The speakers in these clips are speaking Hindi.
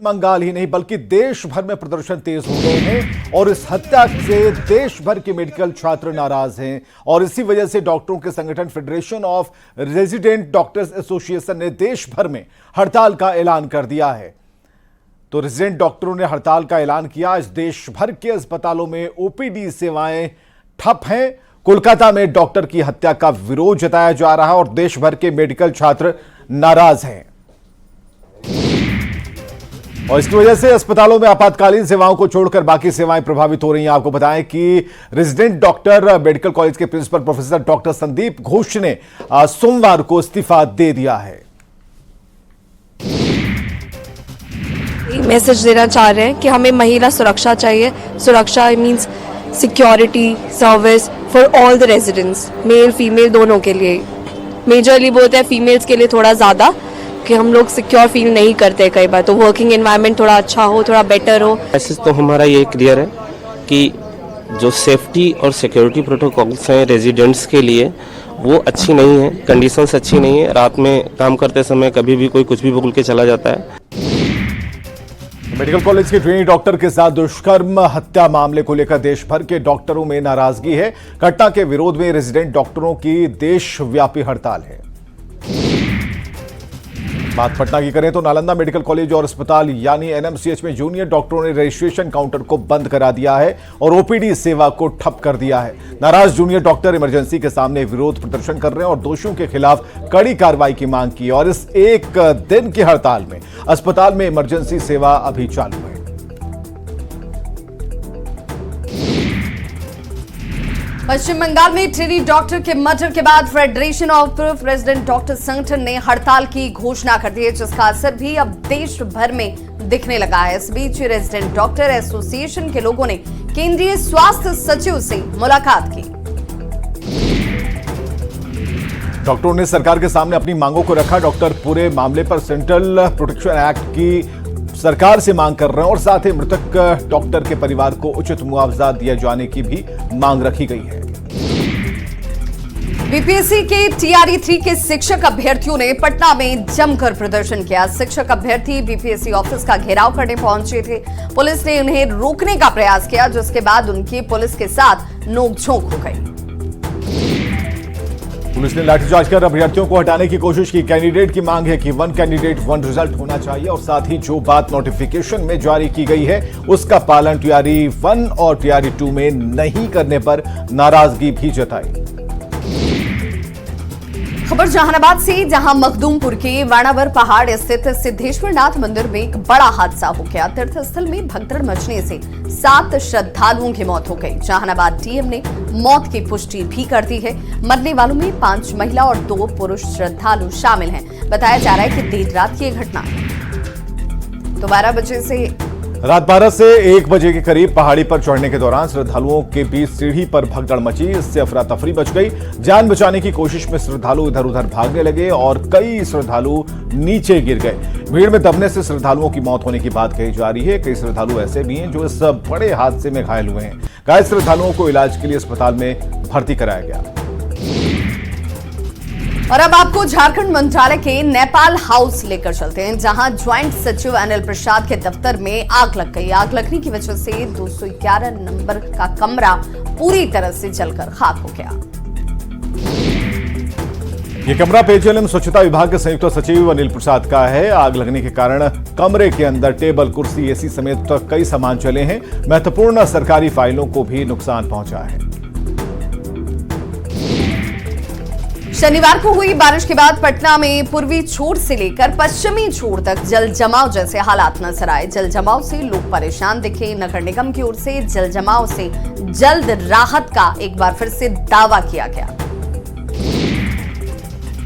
बंगाल ही नहीं बल्कि देश भर में प्रदर्शन तेज हो गए हैं और इस हत्या से देश भर के मेडिकल छात्र नाराज हैं और इसी वजह से डॉक्टरों के संगठन federation of resident doctors association ने देश भर में हड़ताल का ऐलान कर दिया है। तो रेजिडेंट डॉक्टरों ने हड़ताल का ऐलान किया। आज देश भर के अस्पतालों में ओपीडी सेवाएं ठप हैं। कोलकाता में डॉक्टर की हत्या का विरोध जताया जा रहा है और देश भर के मेडिकल छात्र नाराज हैं और इसकी वजह से अस्पतालों में आपातकालीन सेवाओं को छोड़कर बाकी सेवाएं प्रभावित हो रही हैं। आपको बताएं कि रेजिडेंट डॉक्टर मेडिकल कॉलेज के principal professor doctor Sandeep Ghosh ने सोमवार को इस्तीफा दे दिया है। मैसेज देना चाह रहे हैं कि हमें महिला सुरक्षा चाहिए। सुरक्षा means security service for all the residents, male female दोनों के लिए। मेजरली बोलते हैं फीमेल्स के लिए थोड़ा ज़्यादा कि हम लोग सिक्योर फील नहीं करते कई बार, तो वर्किंग एनवायरनमेंट थोड़ा अच्छा हो, थोड़ा बेटर हो। मैसेज तो हमारा ये क्लियर है कि जो सेफ्टी और सिक्योरिटी प्रोटोकॉल्स हैं रेजिडेंट्स के लिए वो अच्छी नहीं है, कंडीशंस अच्छी नहीं है। रात में काम करते समय कभी भी कोई कुछ भी बोल के चला जाता है। मेडिकल कॉलेज के ट्रेनी डॉक्टर के साथ दुष्कर्म हत्या मामले को लेकर देश भर के डॉक्टरों में नाराजगी है। घटना के विरोध में रेजिडेंट डॉक्टरों की देशव्यापी हड़ताल है। बात पटना की करें तो नालंदा मेडिकल कॉलेज और अस्पताल यानी एनएमसीएच में जूनियर डॉक्टरों ने रजिस्ट्रेशन काउंटर को बंद करा दिया है और ओपीडी सेवा को ठप कर दिया है। नाराज जूनियर डॉक्टर इमरजेंसी के सामने विरोध प्रदर्शन कर रहे हैं और दोषियों के खिलाफ कड़ी कार्रवाई की मांग की और इस एक दिन की हड़ताल में अस्पताल में इमरजेंसी सेवा अभी चालू है। पश्चिम बंगाल में ट्रेनी डॉक्टर के मर्डर के बाद फेडरेशन ऑफ रेजिडेंट डॉक्टर संगठन ने हड़ताल की घोषणा कर दी है, जिसका असर भी अब देश भर में दिखने लगा है। इस बीच रेजिडेंट डॉक्टर एसोसिएशन के लोगों ने केंद्रीय स्वास्थ्य सचिव से मुलाकात की। डॉक्टरों ने सरकार के सामने अपनी मांगों को रखा। डॉक्टर पूरे मामले पर सेंट्रल प्रोटेक्शन एक्ट की सरकार से मांग कर रहे हैं और साथ ही मृतक डॉक्टर के परिवार को उचित मुआवजा दिए जाने की भी मांग रखी गई है। बीपीएससी के टीआरई 3 के शिक्षक अभ्यर्थियों ने पटना में जमकर प्रदर्शन किया। शिक्षक अभ्यर्थी बीपीएससी ऑफिस का घेराव करने पहुंचे थे। पुलिस ने उन्हें रोकने का प्रयास किया, जिसके बाद उनकी पुलिस के साथ नोकझोंक हो गई। पुलिस ने लाठीचार्ज कर अभ्यर्थियों को हटाने की कोशिश की। कैंडिडेट की मांग है कि 1 कैंडिडेट 1 रिजल्ट होना चाहिए और साथ ही जो बात नोटिफिकेशन में जारी की गई है उसका पालन टीआरई 1 और टीआरई 2 में नहीं करने पर नाराजगी भी जताई। खबर जहानाबाद से, जहां मखदूमपुर के वाणावर पहाड़ स्थित सिद्धेश्वरनाथ मंदिर में एक बड़ा हादसा हो गया। तीर्थस्थल में भगदड़ मचने से 7 श्रद्धालुओं की मौत हो गई। जहानाबाद डीएम ने मौत की पुष्टि भी कर दी है। मरने वालों में 5 महिला और 2 पुरुष श्रद्धालु शामिल हैं। बताया जा रहा है कि देर रात की घटना तो 12 बजे से रात 12 से 1 बजे के करीब पहाड़ी पर चढ़ने के दौरान श्रद्धालुओं के बीच सीढ़ी पर भगदड़ मची। इससे अफरा तफरी मच गई। जान बचाने की कोशिश में श्रद्धालु इधर उधर भागने लगे और कई श्रद्धालु नीचे गिर गए। भीड़ में दबने से श्रद्धालुओं की मौत होने की बात कही जा रही है। कई श्रद्धालु ऐसे भी हैं जो इस बड़े हादसे में घायल हुए हैं। घायल श्रद्धालुओं को इलाज के लिए अस्पताल में भर्ती कराया गया। और अब आपको झारखंड मंत्रालय के नेपाल हाउस लेकर चलते हैं, जहां ज्वाइंट सचिव अनिल प्रसाद के दफ्तर में आग लग गई। आग लगने की वजह से 211 नंबर का कमरा पूरी तरह से जलकर खाक हो गया। ये कमरा पेयजल एवं स्वच्छता विभाग के संयुक्त सचिव अनिल प्रसाद का है। आग लगने के कारण कमरे के अंदर टेबल, कुर्सी, एसी समेत कई सामान जले हैं। महत्वपूर्ण सरकारी फाइलों को भी नुकसान पहुंचा है। शनिवार को हुई बारिश के बाद पटना में पूर्वी छोर से लेकर पश्चिमी छोर तक जल जमाव जैसे हालात नजर आए। जल जमाव से लोग परेशान दिखे। नगर निगम की ओर से जल जमाव से जल्द राहत का एक बार फिर से दावा किया गया।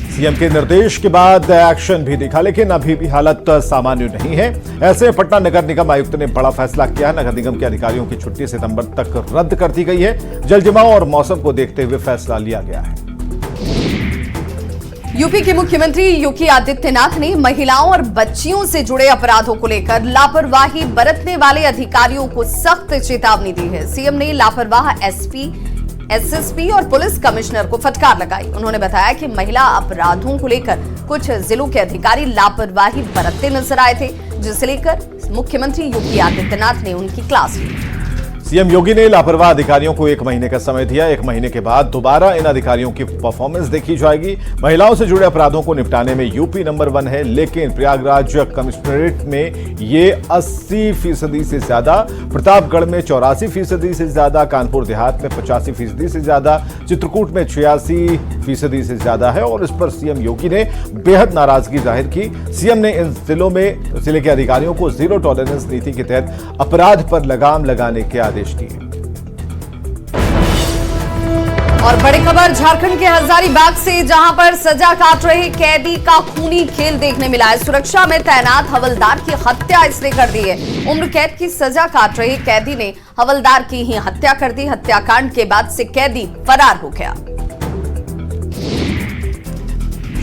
सीएम के निर्देश के बाद एक्शन भी दिखा, लेकिन अभी भी हालत सामान्य नहीं है। ऐसे में पटना नगर निगम आयुक्त ने बड़ा फैसला किया। नगर निगम के अधिकारियों की छुट्टी सितंबर तक रद्द कर दी गई है। जल जमाव और मौसम को देखते हुए फैसला लिया गया है। यूपी के मुख्यमंत्री योगी आदित्यनाथ ने महिलाओं और बच्चियों से जुड़े अपराधों को लेकर लापरवाही बरतने वाले अधिकारियों को सख्त चेतावनी दी है। सीएम ने लापरवाह एसपी, एसएसपी और पुलिस कमिश्नर को फटकार लगाई। उन्होंने बताया कि महिला अपराधों को लेकर कुछ जिलों के अधिकारी लापरवाही बरतते नजर आए थे। जिसे लेकर मुख्यमंत्री योगी आदित्यनाथ ने उनकी क्लास ली। सीएम योगी ने लापरवाह अधिकारियों को 1 महीने का समय दिया। 1 महीने के बाद दोबारा इन अधिकारियों की परफॉर्मेंस देखी जाएगी। महिलाओं से जुड़े अपराधों को निपटाने में यूपी नंबर 1 है, लेकिन प्रयागराज कमिश्नरेट में ये 80% से ज्यादा, प्रतापगढ़ में 84% से ज्यादा, कानपुर देहात में 85% से ज्यादा, चित्रकूट में 86% से ज्यादा है और इस पर सीएम योगी ने बेहद नाराजगी जाहिर की। सीएम ने इन जिलों में जिले के अधिकारियों को जीरो टॉलरेंस नीति के तहत अपराध पर लगाम लगाने के आदेश दिए। और बड़ी खबर झारखंड के हजारीबाग से, जहां पर सजा काट रहे कैदी का खूनी खेल देखने मिला है। सुरक्षा में तैनात हवलदार की हत्या इसने कर दी है। उम्र कैद की सजा काट रहे कैदी ने हवलदार की ही हत्या कर दी। हत्याकांड के बाद से कैदी फरार हो गया।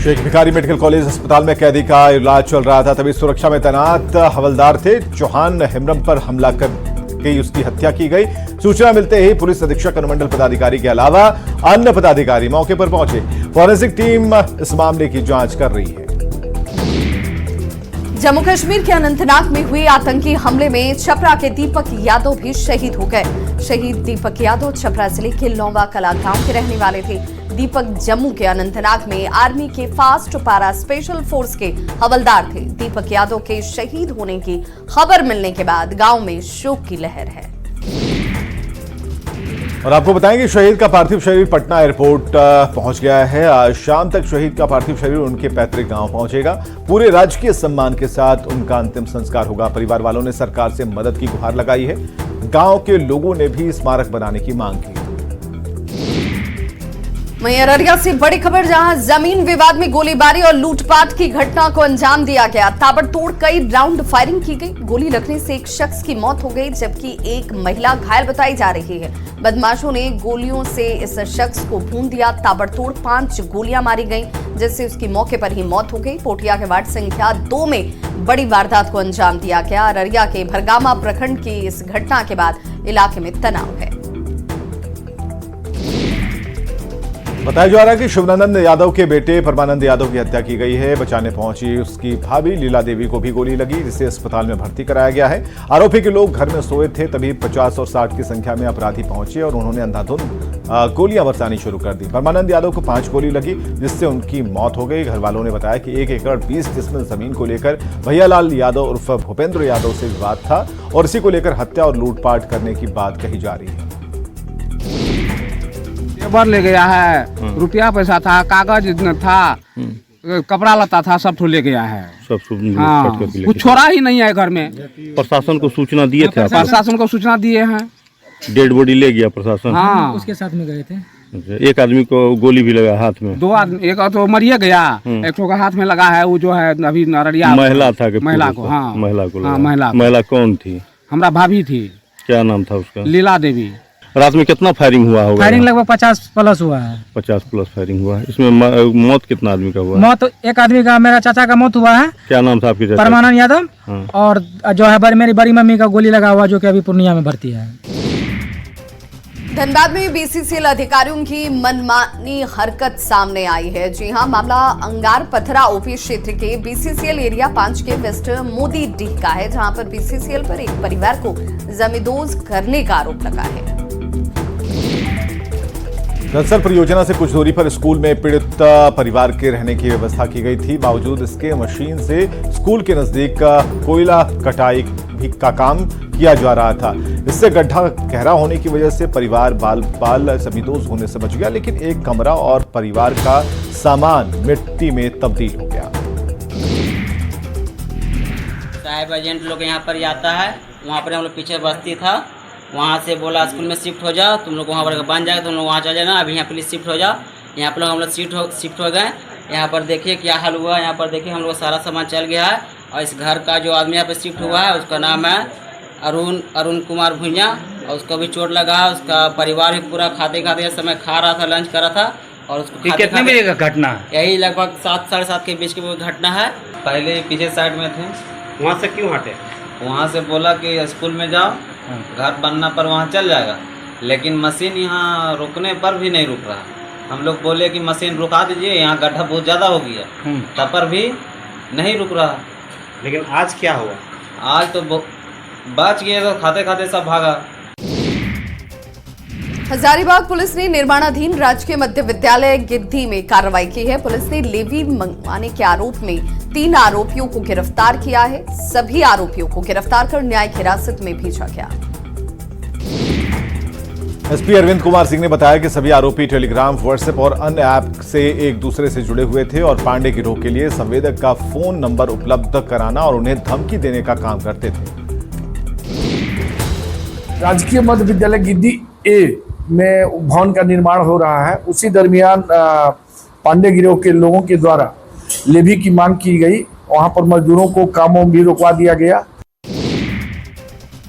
शेख भिखारी मेडिकल कॉलेज अस्पताल में कैदी का इलाज चल रहा था, तभी सुरक्षा में तैनात हवलदार थे चौहान हेम्ब्रम पर हमला कर उसकी हत्या की गई। सूचना मिलते ही पुलिस अधीक्षक अनुमंडल पदाधिकारी के अलावा अन्य पदाधिकारी मौके पर पहुंचे। फॉरेंसिक टीम इस मामले की जांच कर रही है। जम्मू कश्मीर के अनंतनाग में हुए आतंकी हमले में छपरा के दीपक यादव भी शहीद हो गए। शहीद दीपक यादव छपरा जिले के लौवा कला गांव के रहने वाले थे। दीपक जम्मू के अनंतनाग में आर्मी के फास्ट पारा स्पेशल फोर्स के हवलदार थे। दीपक यादव के शहीद होने की खबर मिलने के बाद गांव में शोक की लहर है। और आपको बताएं कि शहीद का पार्थिव शरीर पटना एयरपोर्ट पहुंच गया है। आज शाम तक शहीद का पार्थिव शरीर उनके पैतृक गांव पहुंचेगा। पूरे राजकीय सम्मान के साथ उनका अंतिम संस्कार होगा। परिवार वालों ने सरकार से मदद की गुहार लगाई है। गांव के लोगों ने भी स्मारक बनाने की मांग की। वहीं अररिया से बड़ी खबर, जहां जमीन विवाद में गोलीबारी और लूटपाट की घटना को अंजाम दिया गया। ताबड़तोड़ कई राउंड फायरिंग की गई। गोली लगने से एक शख्स की मौत हो गई, जबकि एक महिला घायल बताई जा रही है। बदमाशों ने गोलियों से इस शख्स को भून दिया। ताबड़तोड़ 5 गोलियां मारी गईं, जिससे उसकी मौके पर ही मौत हो गई। पोटिया के वार्ड संख्या 2 में बड़ी वारदात को अंजाम दिया गया। अररिया के भरगामा प्रखंड की इस घटना के बाद इलाके में तनाव है। बताया जा रहा है कि शिवानंद यादव के बेटे परमानंद यादव की हत्या की गई है। बचाने पहुंची उसकी भाभी लीला देवी को भी गोली लगी, जिसे अस्पताल में भर्ती कराया गया है। आरोपी के लोग घर में सोए थे, तभी 50 और 60 की संख्या में अपराधी पहुंचे और उन्होंने अंधाधुंध गोलियां बरसानी शुरू कर दी। परमानंद यादव को 5 गोली लगी, जिससे उनकी मौत हो गई। घर वालों ने बताया कि 1 एकड़ 20 डिसमिल जमीन को लेकर भैयालाल यादव उर्फ भूपेंद्र यादव से विवाद था और इसी को लेकर हत्या और लूटपाट करने की बात कही जा रही है। जेवर ले गया है, रुपया पैसा था, कागज था, कपड़ा लता था, सब तो ले गया है। सब हाँ, कुछ छोड़ा ही नहीं है घर में। प्रशासन को सूचना दिए थे? प्रशासन को सूचना दिए हैं। डेड बॉडी ले गया प्रशासन? हाँ, उसके साथ में गए थे। एक आदमी को गोली भी लगा हाथ में? 2 आदमी, एक तो मरिए गया, एक तो का हाथ में लगा है। वो जो है अभी नररिया महिला था कि महिला को? हाँ, महिला को। हाँ, महिला कौन थी? हमारा भाभी थी। क्या नाम था उसका? लीला देवी। रात में कितना फायरिंग हुआ होगा? फायरिंग लगभग 50+ हुआ है। 50+ फायरिंग हुआ है। इसमें मौत कितना आदमी का हुआ? मौत एक आदमी का, मेरा चाचा का मौत हुआ है। क्या नाम था आपके चाचा? परमानंद यादव। हाँ। और जो है मेरी बड़ी मम्मी का गोली लगा हुआ, जो कि अभी पूर्णिया में भर्ती है। धनबाद में बीसीसीएल अधिकारियों की मनमानी हरकत सामने आई है। जी हां, मामला अंगार पथरा ओपी क्षेत्र के बीसीसीएल एरिया 5 के वेस्ट मोदी डीह का है, जहां पर बीसीसीएल पर एक परिवार को जमींदोज करने का आरोप लगा है। नक्सल परियोजना से कुछ दूरी पर स्कूल में पीड़ित परिवार के रहने की व्यवस्था की गई थी। बावजूद इसके मशीन से स्कूल के नजदीक कोयला कटाई भी का काम किया जा रहा था। इससे गड्ढा गहरा होने की वजह से परिवार बाल जमींदोज होने से बच गया, लेकिन एक कमरा और परिवार का सामान मिट्टी में तब्दील हो गया। साहब एजेंट लोग यहाँ पर आता है, वहाँ पर हम लोग पीछे बस्ती था, वहाँ से बोला स्कूल में शिफ्ट हो जाओ, तुम लोग वहाँ पर बन जाएगा, तुम लोग वहाँ चले जाना, अभी यहाँ प्लीज शिफ्ट हो जाओ। यहाँ पर हम लोग शिफ्ट हो गए। यहाँ पर देखिए क्या हाल हुआ। यहाँ पर देखिए हम लोग सारा सामान चल गया है। और इस घर का जो आदमी यहाँ पर शिफ्ट हुआ है, उसका नाम है अरुण कुमार भुइया, और उसको भी चोट लगा है। उसका परिवार भी पूरा खाते समय खा रहा था, लंच कर रहा था। और उसको कितने बजे का घटना है? यही लगभग 7 साढ़े 7 के बीच की वो घटना है। पहले पीछे साइड में थे, वहाँ से क्यों हटे? वहाँ से बोला कि स्कूल में जाओ, घर बनना पर वहाँ चल जाएगा, लेकिन मशीन यहाँ रुकने पर भी नहीं रुक रहा। हम लोग बोले कि मशीन रुका दीजिए, यहाँ गड्ढा बहुत ज़्यादा हो गया, तब पर भी नहीं रुक रहा। लेकिन आज क्या हुआ? आज तो बच गए, तो खाते खाते सब भागा। हजारीबाग पुलिस ने निर्माणाधीन राजकीय मध्य विद्यालय गिद्दी में कार्रवाई की है। पुलिस ने लेवी मंगवाने के आरोप में 3 आरोपियों को गिरफ्तार किया है। सभी आरोपियों को गिरफ्तार कर न्यायिक हिरासत में भेजा गया। एसपी अरविंद कुमार सिंह ने बताया कि सभी आरोपी टेलीग्राम, व्हाट्सएप और अन्य ऐप से एक दूसरे से जुड़े हुए थे और पांडे गिरोह के लिए संवेदक का फोन नंबर उपलब्ध कराना और उन्हें धमकी देने का काम करते थे। राजकीय मध्य विद्यालय गिद्दी ए में भवन का निर्माण हो रहा है। उसी दरमियान पांडे गिरोह के लोगों के द्वारा लेवी की मांग की गई। वहां पर मजदूरों को कामों भी रोकवा दिया गया।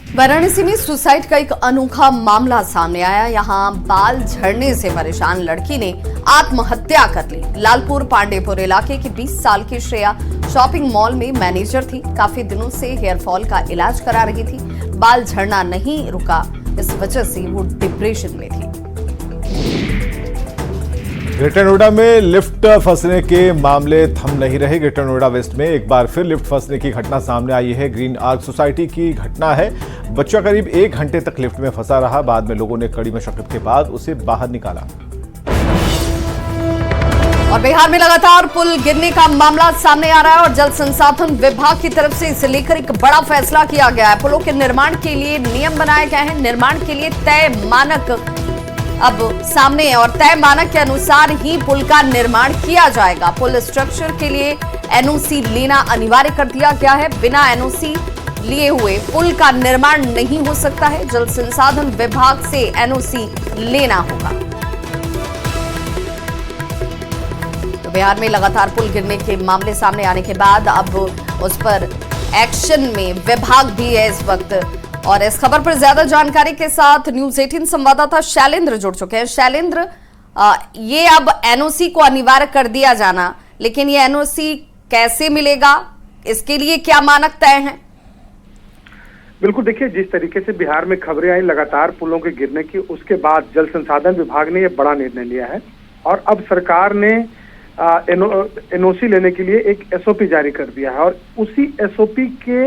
वाराणसी में सुसाइड का एक अनोखा मामला सामने आया। यहां बाल झड़ने से परेशान लड़की ने आत्महत्या कर ली। लालपुर पांडेपुर इलाके की 20 साल की श्रेया शॉपिंग मॉल में मैनेजर थी। काफी दिनों से हेयर फॉल का इलाज करा रही थी। बाल झड़ना नहीं रुका, इस वजह से वो डिप्रेशन में थी। ग्रेटर नोएडा में लिफ्ट फंसने के मामले थम नहीं रहे। ग्रेटर नोएडा वेस्ट में एक बार फिर लिफ्ट फंसने की घटना सामने आई है। ग्रीन आर्क सोसाइटी की घटना है। बच्चा करीब 1 घंटे तक लिफ्ट में फंसा रहा। बाद में लोगों ने कड़ी मशक्कत के बाद उसे बाहर निकाला। और बिहार में लगातार पुल गिरने का मामला सामने आ रहा है और जल संसाधन विभाग की तरफ से इसे लेकर एक बड़ा फैसला किया गया है। पुलों के निर्माण के लिए नियम बनाए गए हैं। निर्माण के लिए तय मानक अब सामने है और तय मानक के अनुसार ही पुल का निर्माण किया जाएगा। पुल स्ट्रक्चर के लिए एनओसी लेना अनिवार्य कर दिया गया है। बिना एनओसी लिए हुए पुल का निर्माण नहीं हो सकता है। जल संसाधन विभाग से एनओसी लेना होगा। तो बिहार में लगातार पुल गिरने के मामले सामने आने के बाद अब उस पर एक्शन में विभाग भी है इस वक्त। और इस खबर पर ज्यादा जानकारी के साथ न्यूज 18 संवाददाता शैलेंद्र जुड़ चुके हैं। शैलेंद्र, ये अब एनओसी को अनिवार्य कर दिया जाना, लेकिन ये एनओसी कैसे मिलेगा, इसके लिए क्या मानक तय हैं? बिल्कुल, देखिए जिस तरीके से बिहार में खबरें आई लगातार पुलों के गिरने की, उसके बाद जल संसाधन विभाग ने यह बड़ा निर्णय लिया है और अब सरकार ने एनओसी लेने के लिए एक एसओपी जारी कर दिया है। और उसी एसओपी के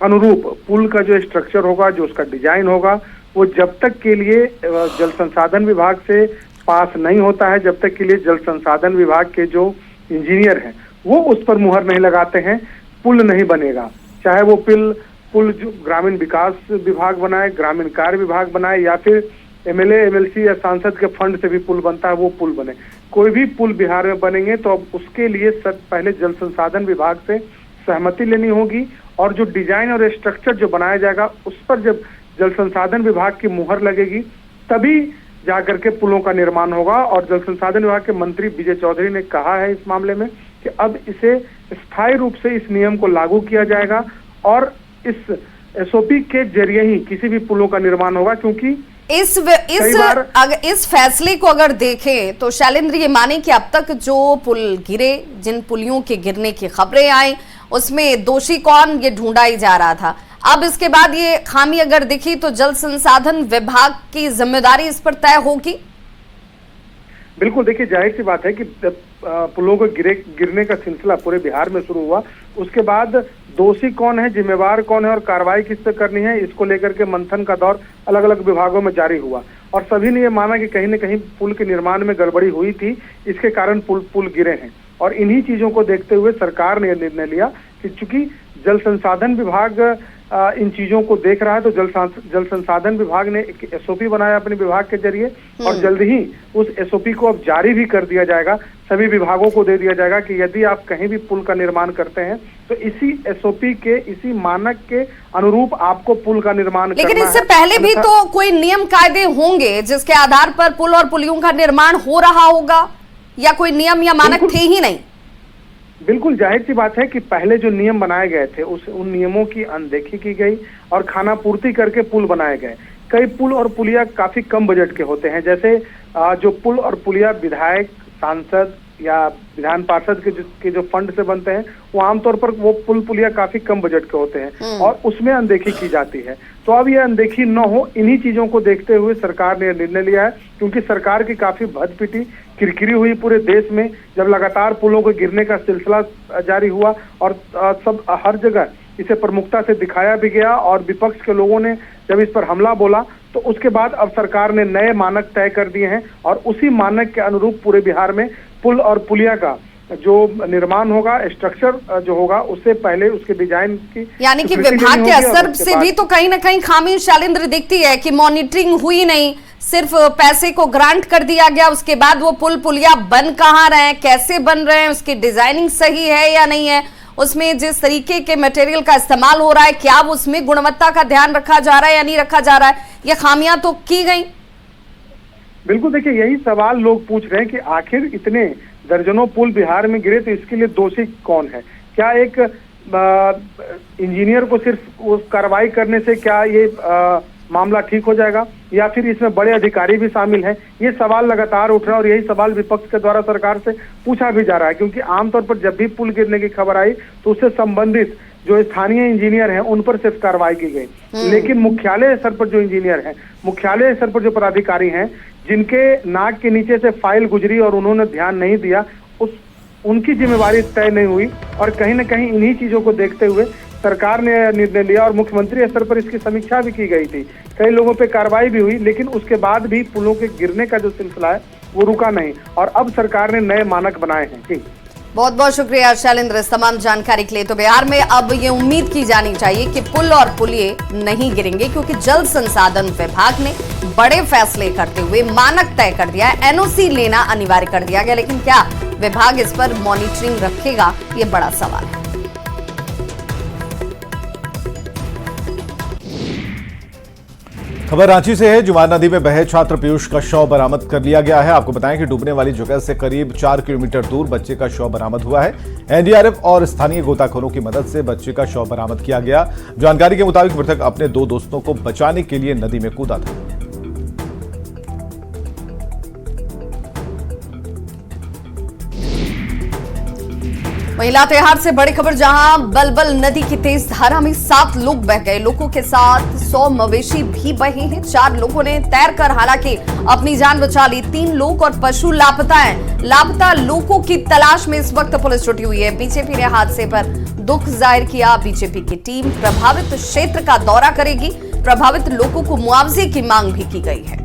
अनुरूप पुल का जो स्ट्रक्चर होगा, जो उसका डिजाइन होगा, वो जब तक के लिए जल संसाधन विभाग से पास नहीं होता है, जब तक के लिए जल संसाधन विभाग के जो इंजीनियर हैं वो उस पर मुहर नहीं लगाते हैं, पुल नहीं बनेगा। चाहे वो पुल जो ग्रामीण विकास विभाग बनाए, ग्रामीण कार्य विभाग बनाए, या फिर एमएलए, एमएलसी या सांसद के फंड से भी पुल बनता है, वो पुल बने। कोई भी पुल बिहार में बनेंगे तो अब उसके लिए पहले जल संसाधन विभाग से सहमति लेनी होगी और जो डिजाइन और स्ट्रक्चर जो बनाया जाएगा उस पर जब जल संसाधन विभाग की मुहर लगेगी तभी जाकर के पुलों का निर्माण होगा। और जल संसाधन विभाग के मंत्री विजय चौधरी ने कहा है इस मामले में कि अब इसे स्थायी रूप से इस नियम को लागू किया जाएगा और इस एसओपी के जरिए ही किसी भी पुलों का निर्माण होगा। क्योंकि इस फैसले को अगर देखें तो शैलेंद्र, ये माने कि अब तक जो पुल गिरे, जिन पुलियों के गिरने की खबरें आई, उसमें दोषी कौन ये ढूंढा ही जा रहा था। अब इसके बाद ये खामी अगर दिखी तो जल संसाधन विभाग की जिम्मेदारी इस पर तय होगी। बिल्कुल, देखिए जाहिर सी बात है कि पुलों को गिरने का सिलसिला पूरे बिहार में शुरू हुआ, उसके बाद दोषी कौन है, जिम्मेवार कौन है और कार्रवाई किस पे करनी है, इसको लेकर के मंथन का दौर अलग अलग विभागों में जारी हुआ और सभी ने ये माना कि कहीं न कहीं पुल के निर्माण में गड़बड़ी हुई थी, इसके कारण पुल गिरे हैं। और इन्हीं चीजों को देखते हुए सरकार ने निर्णय लिया कि चूंकि जल संसाधन विभाग इन चीजों को देख रहा है तो जल संसाधन विभाग ने एक एसओपी बनाया अपने विभाग के जरिए और जल्द ही उस एसओपी को अब जारी भी कर दिया जाएगा, सभी विभागों को दे दिया जाएगा कि यदि आप कहीं भी पुल का निर्माण करते हैं तो इसी एसओपी के, इसी मानक के अनुरूप आपको पुल का निर्माण करना है। लेकिन इससे पहले भी तो कोई नियम कायदे होंगे जिसके आधार पर पुल और पुलियों का निर्माण हो रहा होगा, या कोई नियम या मानक थे ही नहीं? बिल्कुल जाहिर सी बात है कि पहले जो नियम बनाए गए थे उन नियमों की अनदेखी की गई और खाना पूर्ति करके पुल बनाए गए। कई पुल और पुलिया काफी कम बजट के होते हैं, जैसे जो पुल और पुलिया विधायक, सांसद या विधान पार्षद के जो फंड से बनते हैं वो आमतौर पर वो पुल पुलिया काफी कम बजट के होते हैं और उसमें अनदेखी की जाती है। तो अब ये अनदेखी न हो, इन्हीं चीजों को देखते हुए सरकार ने निर्णय लिया है, क्योंकि सरकार की काफी भद पिटी किरकिरी हुई पूरे देश में, जब लगातार पुलों के गिरने का सिलसिला जारी हुआ और सब हर जगह इसे प्रमुखता से दिखाया भी गया और विपक्ष के लोगों ने जब इस पर हमला बोला, तो उसके बाद अब सरकार ने नए मानक तय कर दिए हैं और उसी मानक के अनुरूप पूरे बिहार में पुल और पुलिया का जो निर्माण होगा, स्ट्रक्चर जो होगा, उससे पहले उसके डिजाइन की, यानी कि विभाग के असर से भी तो कहीं ना कहीं खामी शैलेंद्र दिखती है कि मॉनिटरिंग हुई नहीं, सिर्फ पैसे को ग्रांट कर दिया गया, उसके बाद वो पुल पुलिया बन कहाँ रहे हैं, कैसे बन रहे हैं, उसकी डिजाइनिंग सही है या नहीं है, उसमें जिस तरीके के मटेरियल का इस्तेमाल हो रहा है, क्या उसमें गुणवत्ता का ध्यान रखा जा रहा है या नहीं रखा जा रहा है, ये खामियां तो की गई। बिल्कुल, देखिए यही सवाल लोग पूछ रहे हैं कि आखिर इतने दर्जनों पुल बिहार में गिरे तो इसके लिए दोषी कौन है? क्या एक इंजीनियर को सिर्फ उस कार्रवाई करने से क्या ये मामला ठीक हो जाएगा या फिर इसमें बड़े अधिकारी भी शामिल हैं? ये सवाल लगातार उठ रहा है और यही सवाल विपक्ष के द्वारा सरकार से पूछा भी जा रहा है, क्योंकि आमतौर पर जब भी पुल गिरने की खबर आई तो उससे संबंधित जो स्थानीय इंजीनियर हैं उन पर सिर्फ कार्रवाई की गई, लेकिन मुख्यालय स्तर पर जो इंजीनियर हैं, मुख्यालय स्तर पर जो पदाधिकारी हैं, जिनके नाक के नीचे से फाइल गुजरी और उन्होंने ध्यान नहीं दिया, उनकी जिम्मेवारी तय नहीं हुई और कहीं न कहीं इन्हीं चीजों को देखते हुए सरकार ने निर्णय लिया और मुख्यमंत्री स्तर पर इसकी समीक्षा भी की गई थी, कई लोगों पे कार्रवाई भी हुई, लेकिन उसके बाद भी पुलों के गिरने का जो सिलसिला है वो रुका नहीं और अब सरकार ने नए मानक बनाए हैं। जी, बहुत बहुत शुक्रिया शैलेंद्र इस तमाम जानकारी के लिए। तो बिहार में अब ये उम्मीद की जानी चाहिए कि पुल और पुलिये नहीं गिरेंगे, क्योंकि जल संसाधन विभाग ने बड़े फैसले करते हुए मानक तय कर दिया है, एनओसी लेना अनिवार्य कर दिया गया, लेकिन क्या विभाग इस पर मॉनिटरिंग रखेगा, ये बड़ा सवाल है। खबर रांची से है। जुमान नदी में बहे छात्र पीयूष का शव बरामद कर लिया गया है। आपको बताएं कि डूबने वाली जगह से करीब 4 किलोमीटर दूर बच्चे का शव बरामद हुआ है। एनडीआरएफ और स्थानीय गोताखोरों की मदद से बच्चे का शव बरामद किया गया। जानकारी के मुताबिक मृतक अपने 2 दोस्तों को बचाने के लिए नदी में कूदा था। महिला त्योहार से बड़ी खबर, जहां बलबल नदी की तेज धारा में 7 लोग बह गए। लोगों के साथ 100 मवेशी भी बहे हैं। 4 लोगों ने तैरकर हालांकि अपनी जान बचा ली। 3 लोग और पशु लापता हैं। लापता लोगों की तलाश में इस वक्त पुलिस जुटी हुई है। बीजेपी ने हादसे पर दुख जाहिर किया। बीजेपी की टीम प्रभावित क्षेत्र का दौरा करेगी। प्रभावित लोगों को मुआवजे की मांग भी की गई है।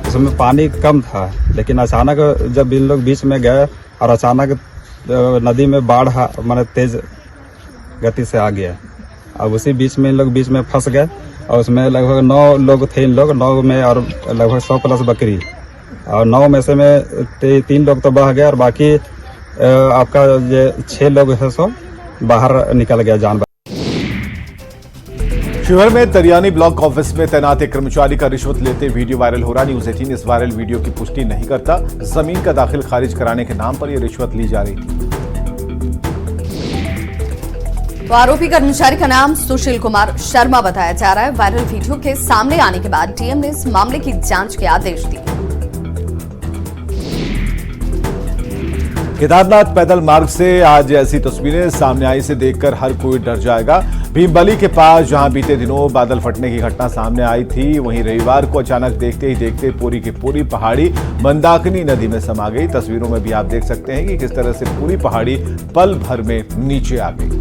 उसमें पानी कम था, लेकिन अचानक जब इन लोग बीच में गए और अचानक नदी में बाढ़ माने तेज गति से आ गया। अब उसी बीच में इन लोग बीच में फंस गए और उसमें लगभग 9 लोग थे। इन लोग 9 में और लगभग 100 प्लस बकरी, और 9 में से में 3 लोग तो बह गए और बाकी आपका ये 6 लोग है सो बाहर निकल गया जानवर। शिवहर में तरियानी ब्लॉक ऑफिस में तैनात एक कर्मचारी का रिश्वत लेते वीडियो वायरल हो रहा। न्यूज 18 इस वायरल वीडियो की पुष्टि नहीं करता। जमीन का दाखिल खारिज कराने के नाम पर यह रिश्वत ली जा रही थी। तो आरोपी कर्मचारी का नाम सुशील कुमार शर्मा बताया जा रहा है। वायरल वीडियो के सामने आने के बाद डीएम ने इस मामले की जांच के आदेश दिए। केदारनाथ पैदल मार्ग से आज ऐसी तस्वीरें सामने आई से देखकर हर कोई डर जाएगा। भीमबली के पास जहां बीते दिनों बादल फटने की घटना सामने आई थी, वहीं रविवार को अचानक देखते ही देखते पूरी की पूरी पहाड़ी मंदाकिनी नदी में समा गई। तस्वीरों में भी आप देख सकते हैं कि किस तरह से पूरी पहाड़ी पल भर में नीचे आ गई।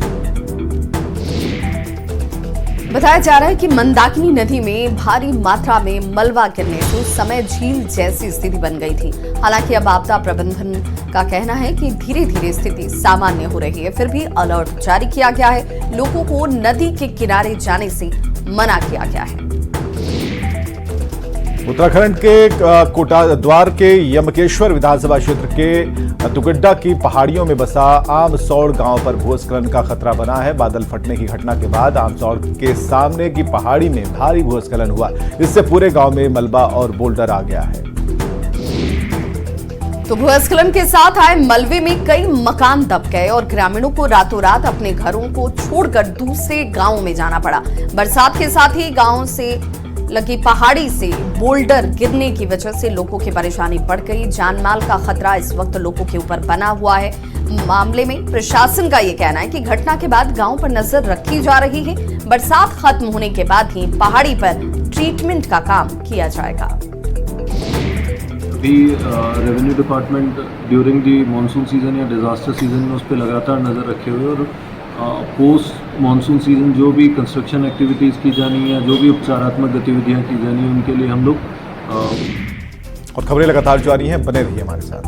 बताया जा रहा है कि मंदाकिनी नदी में भारी मात्रा में मलबा गिरने से उस समय झील जैसी स्थिति बन गई थी। हालांकि अब आपदा प्रबंधन का कहना है कि धीरे धीरे स्थिति सामान्य हो रही है, फिर भी अलर्ट जारी किया गया है। लोगों को नदी के किनारे जाने से मना किया गया है। उत्तराखंड के कोटाद्वार के यमकेश्वर विधानसभा क्षेत्र के दुगड्डा की पहाड़ियों में बसा आमसौड़ गांव पर भूस्खलन का खतरा बना है। बादल फटने की घटना के बाद आमसौड़ के सामने की पहाड़ी में भारी भूस्खलन हुआ। इससे पूरे गांव में मलबा और बोल्डर आ गया है। तो भूस्खलन के साथ आए मलबे में कई मकान दब गए और ग्रामीणों को रातों रात अपने घरों को छोड़कर दूसरे गांवों में जाना पड़ा। बरसात के साथ ही गांव से लगी पहाड़ी से बोल्डर गिरने की वजह से लोगों की परेशानी बढ़ गई। जानमाल का खतरा इस वक्त लोगों के ऊपर बना हुआ है। मामले में प्रशासन का ये कहना है कि घटना के बाद गांव पर नजर रखी जा रही है। बरसात खत्म होने के बाद ही पहाड़ी पर ट्रीटमेंट का काम किया जाएगा। अभी revenue department during the monsoon season या डिजास्टर सीजन में उस पर लगातार नज़र रखे हुए और पोस्ट मानसून सीजन जो भी कंस्ट्रक्शन एक्टिविटीज़ की जानी है, जो भी उपचारात्मक गतिविधियां की जानी है, उनके लिए हम लोग और खबरें लगातार जारी हैं, बने रहिए हमारे साथ।